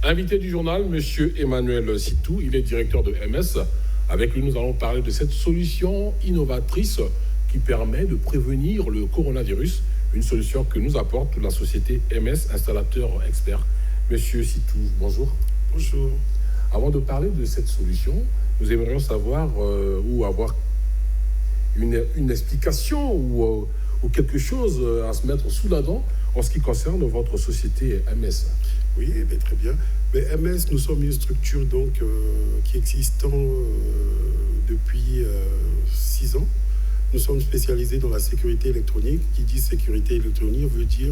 Invité du journal, Monsieur Emmanuel Sitou, il est directeur de MS. Avec lui, nous allons parler de cette solution innovatrice qui permet de prévenir le coronavirus. Une solution que nous apporte la société MS, installateur expert. Monsieur Sitou, bonjour. Bonjour. Avant de parler de cette solution, nous aimerions savoir ou avoir une explication ou quelque chose à se mettre sous la dent en ce qui concerne votre société MS. Oui, très bien. Mais MS, nous sommes une structure donc, qui existe depuis 6 ans. Nous sommes spécialisés dans la sécurité électronique. Qui dit sécurité électronique veut dire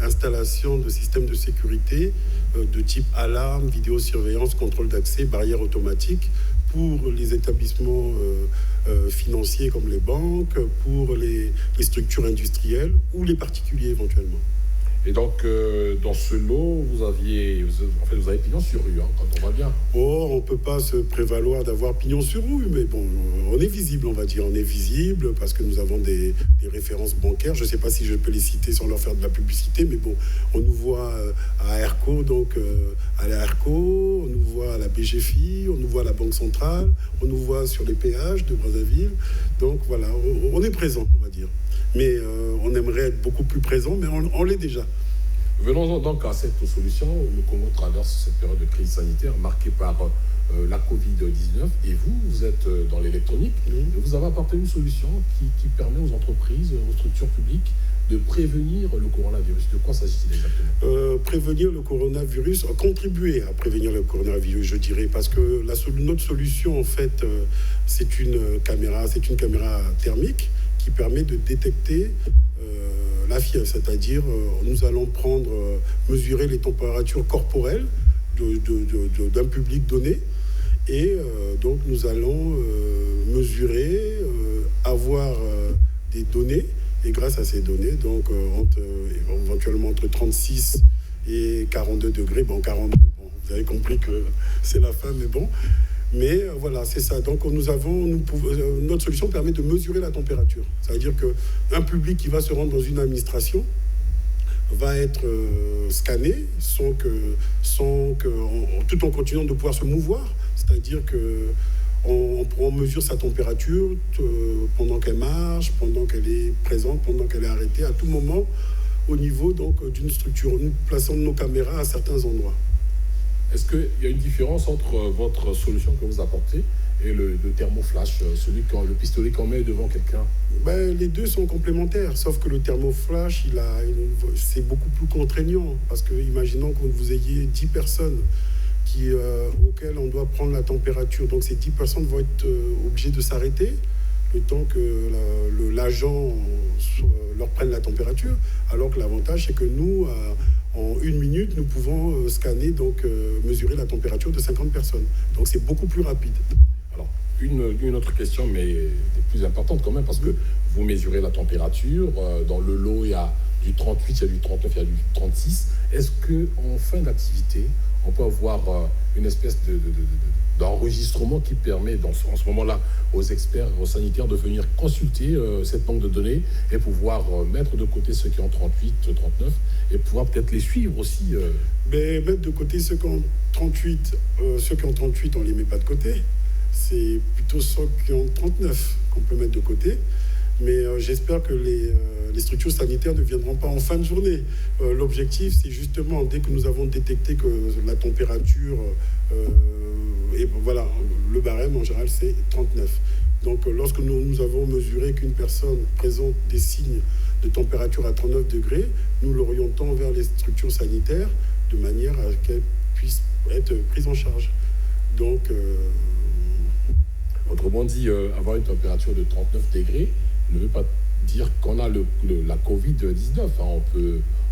installation de systèmes de sécurité de type alarme, vidéosurveillance, contrôle d'accès, barrière automatique pour les établissements financiers comme les banques, pour les structures industrielles ou les particuliers éventuellement. Et donc, dans ce lot, vous avez pignon sur rue, quand on va bien. Oh, on ne peut pas se prévaloir d'avoir pignon sur rue, mais bon, on est visible, on va dire. On est visible parce que nous avons des références bancaires. Je ne sais pas si je peux les citer sans leur faire de la publicité, mais bon, on nous voit à ERCO, donc à la ERCO, on nous voit à la BGFI, on nous voit à la Banque Centrale, on nous voit sur les péages de Brazzaville. Donc voilà, on est présent, on va dire. Mais on aimerait être beaucoup plus présent, mais on l'est déjà. Venons donc à cette solution. Le Congo traverse cette période de crise sanitaire marquée par la Covid-19 et vous êtes dans l'électronique. Et vous avez apporté une solution qui permet aux entreprises, aux structures publiques de prévenir le coronavirus. De quoi s'agit-il exactement ? Prévenir le coronavirus, contribuer à prévenir le coronavirus, je dirais, parce que notre solution, en fait, c'est une caméra thermique qui permet de détecter la fièvre, c'est-à-dire nous allons mesurer les températures corporelles d'un public donné et donc nous allons mesurer, avoir des données et grâce à ces données, donc éventuellement entre 36 et 42 degrés, 42, vous avez compris que c'est la fin, mais bon. Mais voilà, c'est ça. Donc notre solution permet de mesurer la température. Ça veut dire qu'un public qui va se rendre dans une administration va être scanné tout en continuant de pouvoir se mouvoir. C'est-à-dire qu'on mesure sa température pendant qu'elle marche, pendant qu'elle est présente, pendant qu'elle est arrêtée, à tout moment au niveau d'une structure. Nous plaçons nos caméras à certains endroits. Est-ce qu'il y a une différence entre votre solution que vous apportez et le thermoflash, le pistolet qu'on met devant quelqu'un ? Les deux sont complémentaires, sauf que le thermoflash, c'est beaucoup plus contraignant. Parce que, imaginons que vous ayez 10 personnes auxquelles on doit prendre la température. Donc ces 10 personnes vont être obligées de s'arrêter le temps que l'agent leur prenne la température. Alors que l'avantage, c'est que nous... En 1 minute, nous pouvons scanner, mesurer la température de 50 personnes. Donc, c'est beaucoup plus rapide. Alors, une autre question, mais plus importante quand même, parce que vous mesurez la température. Dans le lot, il y a du 38, il y a du 39, il y a du 36. Est-ce qu'en fin d'activité, on peut avoir une espèce d'enregistrement qui permet, en ce moment-là, aux experts, aux sanitaires, de venir consulter cette banque de données et pouvoir mettre de côté ceux qui ont 38, 39 et pouvoir peut-être les suivre aussi Mais mettre de côté ceux qui ont 38, on ne les met pas de côté. C'est plutôt ceux qui ont 39 qu'on peut mettre de côté. Mais j'espère que les structures sanitaires ne viendront pas en fin de journée. L'objectif, c'est justement, dès que nous avons détecté que la température... et voilà, le barème en général c'est 39. Donc lorsque nous avons mesuré qu'une personne présente des signes de température à 39 degrés, nous l'orientons vers les structures sanitaires de manière à qu'elle puisse être prise en charge. Donc, autrement dit, avoir une température de 39 degrés ne veut pas dire qu'on a la Covid-19.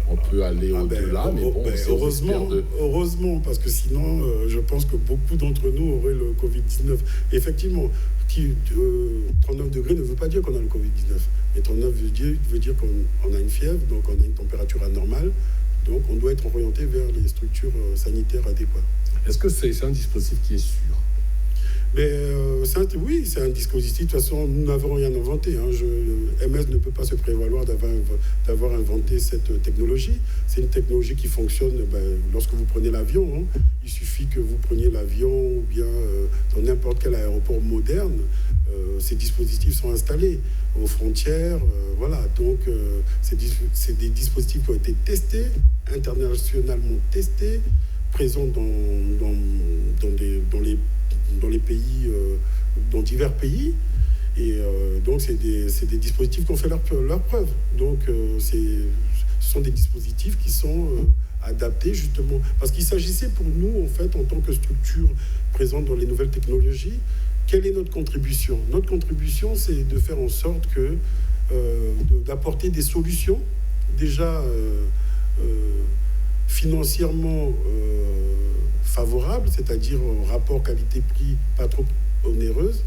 On peut aller au-delà, mais bon, c'est heureusement, parce que sinon, je pense que beaucoup d'entre nous auraient le Covid-19. Effectivement, 39 degrés ne veut pas dire qu'on a le Covid-19. Mais 39 veut dire qu'on a une fièvre, donc on a une température anormale. Donc, on doit être orienté vers les structures sanitaires adéquates. Est-ce que c'est un dispositif qui est sûr ? Mais oui, c'est un dispositif. De toute façon, nous n'avons rien inventé. Hein. MS ne peut pas se prévaloir d'avoir inventé cette technologie. C'est une technologie qui fonctionne lorsque vous prenez l'avion. Hein. Il suffit que vous preniez l'avion ou bien dans n'importe quel aéroport moderne. Ces dispositifs sont installés aux frontières. Voilà. Donc, c'est des dispositifs qui ont été testés, internationalement testés, présents dans les pays, dans divers pays. Et donc, c'est des dispositifs qui ont fait leur preuve. Donc, ce sont des dispositifs qui sont adaptés, justement. Parce qu'il s'agissait pour nous, en fait, en tant que structure présente dans les nouvelles technologies, quelle est notre contribution? Notre contribution, c'est de faire en sorte que d'apporter des solutions, déjà financièrement favorables, c'est-à-dire rapport qualité-prix pas trop onéreuse,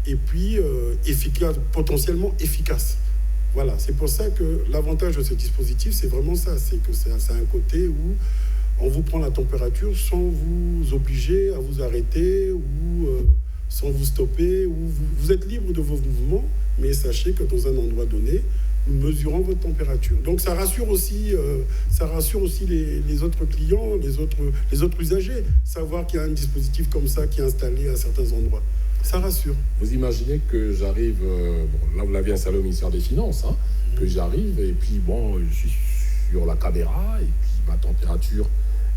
et puis efficace, potentiellement efficace. Voilà, c'est pour ça que l'avantage de ce dispositif, c'est vraiment ça, c'est que ça a un côté où on vous prend la température sans vous obliger à vous arrêter ou sans vous stopper, ou vous êtes libre de vos mouvements, mais sachez que dans un endroit donné, nous mesurons votre température. Donc ça rassure aussi les autres clients, les autres usagers, savoir qu'il y a un dispositif comme ça qui est installé à certains endroits. Ça rassure. Vous imaginez que j'arrive, là vous l'avez installé au ministère des Finances, hein, que j'arrive et puis je suis sur la caméra et puis ma température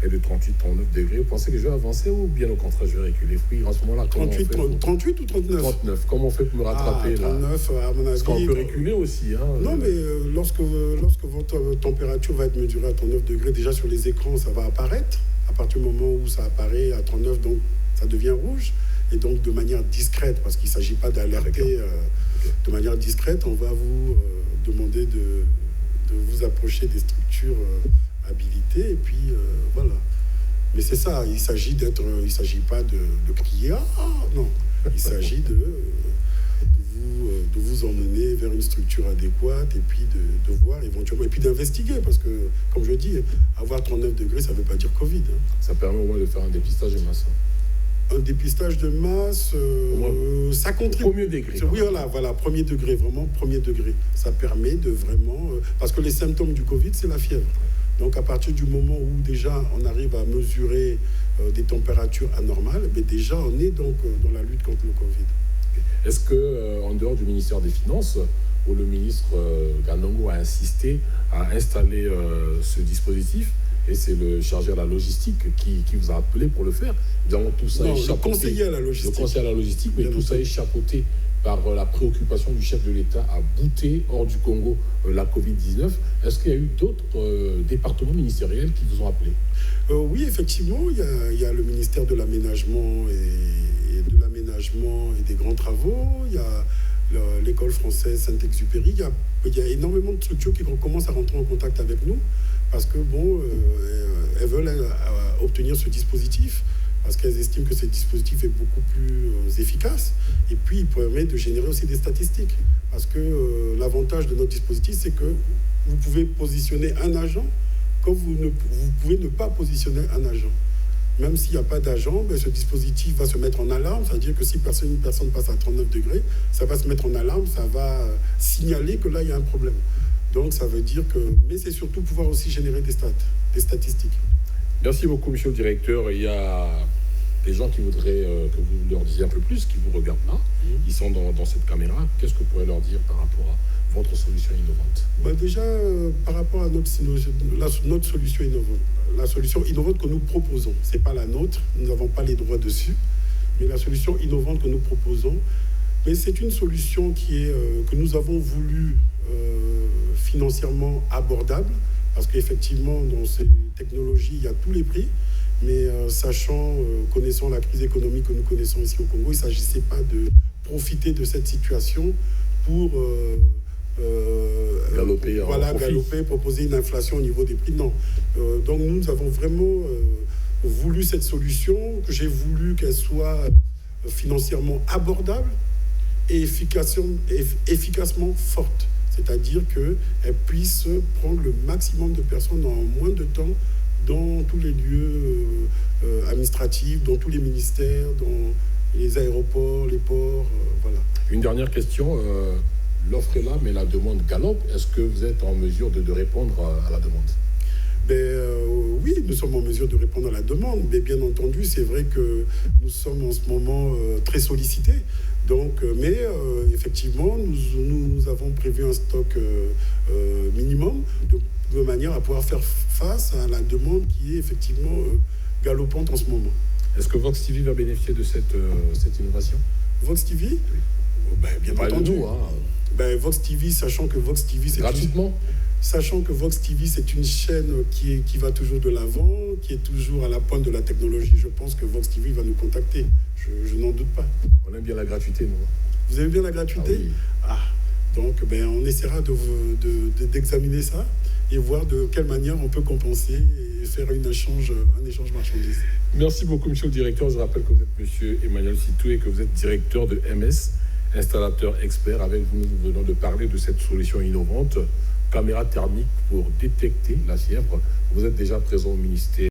est de 38-39 degrés. Vous pensez que je vais avancer ou bien au contraire je vais reculer? En ce moment-là, 38 ou 39 39. Comment on fait pour me rattraper 39, là? à mon avis. Parce qu'on peut reculer aussi. Hein, non, mais lorsque votre température va être mesurée à 39 degrés, déjà sur les écrans, ça va apparaître. À partir du moment où ça apparaît à 39, donc ça devient rouge. Et donc de manière discrète, parce qu'il ne s'agit pas d'alerter de manière discrète, on va vous demander de vous approcher des structures habilitées. Et puis voilà. Mais c'est ça, il ne s'agit pas de crier « Ah !» non, il s'agit de vous emmener vers une structure adéquate et puis de voir éventuellement, et puis d'investiguer, parce que, comme je dis, avoir 39 degrés, ça ne veut pas dire Covid. Hein. Ça permet au moins de faire un dépistage de masse. Un dépistage de masse, ça contribue. Premier degré. Oui, voilà, premier degré, vraiment premier degré. Ça permet de vraiment... parce que les symptômes du Covid, c'est la fièvre. Donc, à partir du moment où déjà on arrive à mesurer des températures anormales, mais déjà on est donc dans la lutte contre le Covid. Est-ce que, en dehors du ministère des Finances, où le ministre Ganongo a insisté à installer ce dispositif, et c'est le chargé à la logistique qui vous a appelé pour le faire. Évidemment, tout ça est chapeauté. Le conseiller à la logistique. Le conseiller à la logistique, mais tout ça est chapeauté par la préoccupation du chef de l'État à bouter hors du Congo la Covid-19. Est-ce qu'il y a eu d'autres départements ministériels qui vous ont appelé? Oui, effectivement, il y a le ministère de l'aménagement et des grands travaux. Il y a l'école française Saint-Exupéry. Il y a énormément de structures qui commencent à rentrer en contact avec nous parce que, elles veulent obtenir ce dispositif parce qu'elles estiment que ce dispositif est beaucoup plus efficace et puis il permet de générer aussi des statistiques. Parce que l'avantage de notre dispositif, c'est que vous pouvez positionner un agent comme vous pouvez ne pas positionner un agent. Même s'il n'y a pas d'agent, ce dispositif va se mettre en alarme. C'est-à-dire que si une personne passe à 39 degrés, ça va se mettre en alarme, ça va signaler que là, il y a un problème. Donc, ça veut dire que... Mais c'est surtout pouvoir aussi générer des statistiques. Merci beaucoup, monsieur le directeur. Il y a des gens qui voudraient que vous leur disiez un peu plus, qui vous regardent là. Ils sont dans cette caméra. Qu'est-ce que vous pourrez leur dire par rapport à votre solution innovante? Déjà, par rapport à notre solution innovante, la solution innovante que nous proposons, ce n'est pas la nôtre, nous n'avons pas les droits dessus, mais la solution innovante que nous proposons, mais c'est une solution que nous avons voulu financièrement abordable, parce qu'effectivement, dans ces technologies, il y a tous les prix, mais connaissant la crise économique que nous connaissons ici au Congo, il ne s'agissait pas de profiter de cette situation pour... galoper, proposer une inflation au niveau des prix. Non. Donc nous avons vraiment voulu cette solution, que j'ai voulu qu'elle soit financièrement abordable et efficacement forte. C'est-à-dire qu'elle puisse prendre le maximum de personnes en moins de temps dans tous les lieux administratifs, dans tous les ministères, les aéroports, les ports, voilà. Une dernière question. L'offre est là, mais la demande galope. Est-ce que vous êtes en mesure de répondre à la demande? Oui, nous sommes en mesure de répondre à la demande, mais bien entendu, c'est vrai que nous sommes en ce moment très sollicités. Donc, effectivement, nous avons prévu un stock minimum de manière à pouvoir faire face à la demande qui est effectivement galopante en ce moment. Est-ce que Vox TV va bénéficier de cette innovation? Vox TV? Oui. Bien entendu. Nous, hein. Vox TV, sachant que Vox TV, c'est gratuitement. Sachant que Vox TV, c'est une chaîne qui va toujours de l'avant, qui est toujours à la pointe de la technologie, je pense que Vox TV va nous contacter. Je n'en doute pas. On aime bien la gratuité, nous. Vous aimez bien la gratuité? Donc, on essaiera d'examiner ça et voir de quelle manière on peut compenser et faire un échange marchandise. Merci beaucoup, monsieur le directeur. Je rappelle que vous êtes monsieur Emmanuel Sitou et que vous êtes directeur de MS, installateur expert. Avec vous, nous venons de parler de cette solution innovante, caméra thermique pour détecter la fièvre. Vous êtes déjà présent au ministère